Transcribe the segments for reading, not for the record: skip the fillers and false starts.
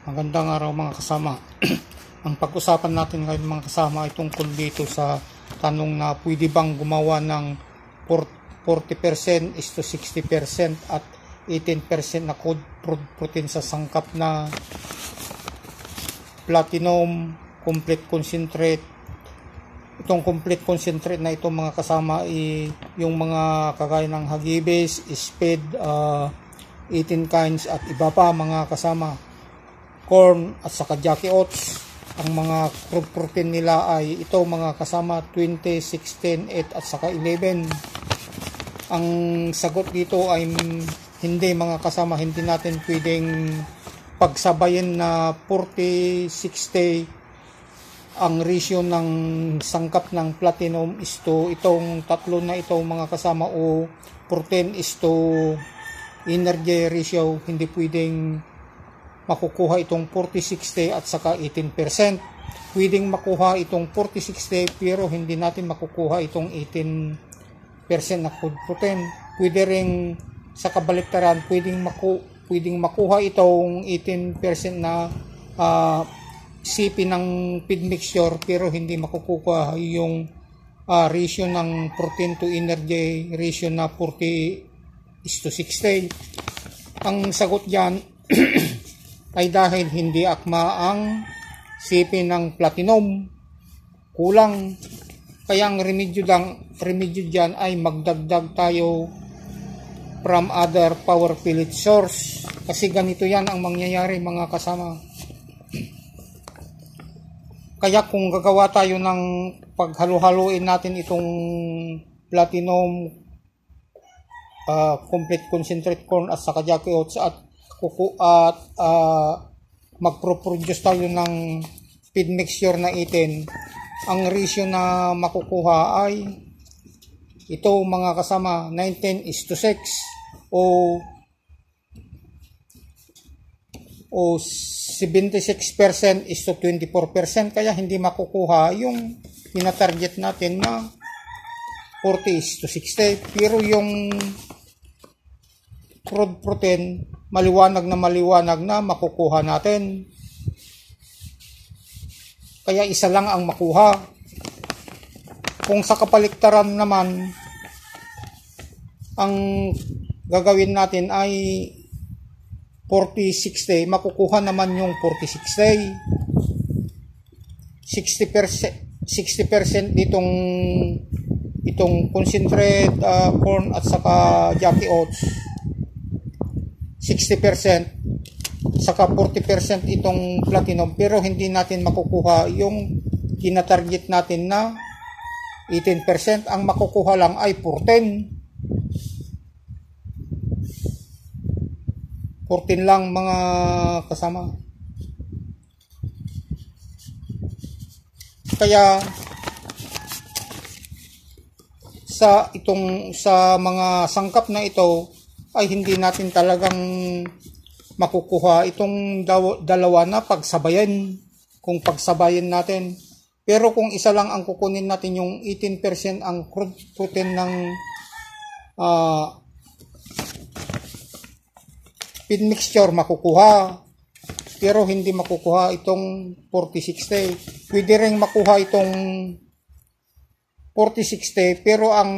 Magandang araw mga kasama. Ang pag-usapan natin ngayon mga kasama ay tungkol dito sa tanong na pwede bang gumawa ng 40% is to 60% at 18% na crude protein sa sangkap na platinum complete concentrate. Itong complete concentrate na ito mga kasama ay yung mga kagaya ng hagibis, speed, 18 kinds at iba pa mga kasama. Corn at saka Jackie Oats. Ang mga crude protein nila ay ito mga kasama 20, 16, 8 at saka 11. Ang sagot dito ay hindi mga kasama, hindi natin pwedeng pagsabayin na 40, 60 ang ratio ng sangkap ng platinum is to itong tatlo na ito mga kasama o protein is to energy ratio. Hindi pwedeng makukuha itong 40-60 at saka 18%. Pwedeng makuha itong 40-60 pero hindi natin makukuha itong 18% na crude protein. Pwede rin sa kabaliktaran, pwedeng makuha itong 18% na CP ng feed mixture pero hindi makukuha yung ratio ng protein to energy ratio na 40:60. Ang sagot dyan ay dahil hindi akma ang CP ng platinum, kulang. Kaya ang remedyo dyan ay magdagdag tayo from other power pellet source. Kasi ganito yan ang mangyayari mga kasama. Kaya kung gagawa tayo ng paghalo-haluin natin itong platinum, complete concentrate corn at saka Jackie Oats at magproproduce tayo ng feed mixture na 18, ang ratio na makukuha ay ito mga kasama 19:6 o 76% is to 24%. Kaya hindi makukuha yung pinatarget natin na 40:60. Pero yung crude protein maliwanag na makukuha natin. Kaya isa lang ang makuha. Kung sa kapaliktaran naman, ang gagawin natin ay 40-60, makukuha naman yung 40-60. 60% itong concentrate corn at saka Jackie Oats. 60% saka 40% itong platinum pero hindi natin makukuha yung ginatarget natin na 18%. Ang makukuha lang ay 14 lang mga kasama. Kaya sa mga sangkap na ito ay hindi natin talagang makukuha itong dalawa na pagsabayan. Kung pagsabayan natin, pero kung isa lang ang kukunin natin, yung 18% ang crude protein ng feed mixture makukuha, pero hindi makukuha itong 40-60. Pwede rin makuha itong 40-60 pero ang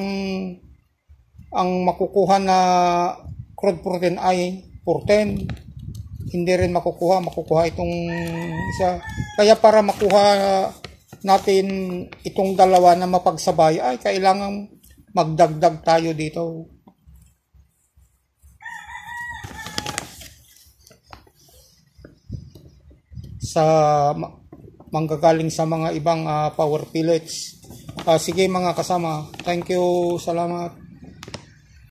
makukuha na crude protein ay 14. Hindi rin makukuha itong isa. Kaya para makuha natin itong dalawa na mapagsabay ay kailangan magdagdag tayo dito. Sa manggagaling sa mga ibang power pellets. Sige mga kasama, thank you, salamat.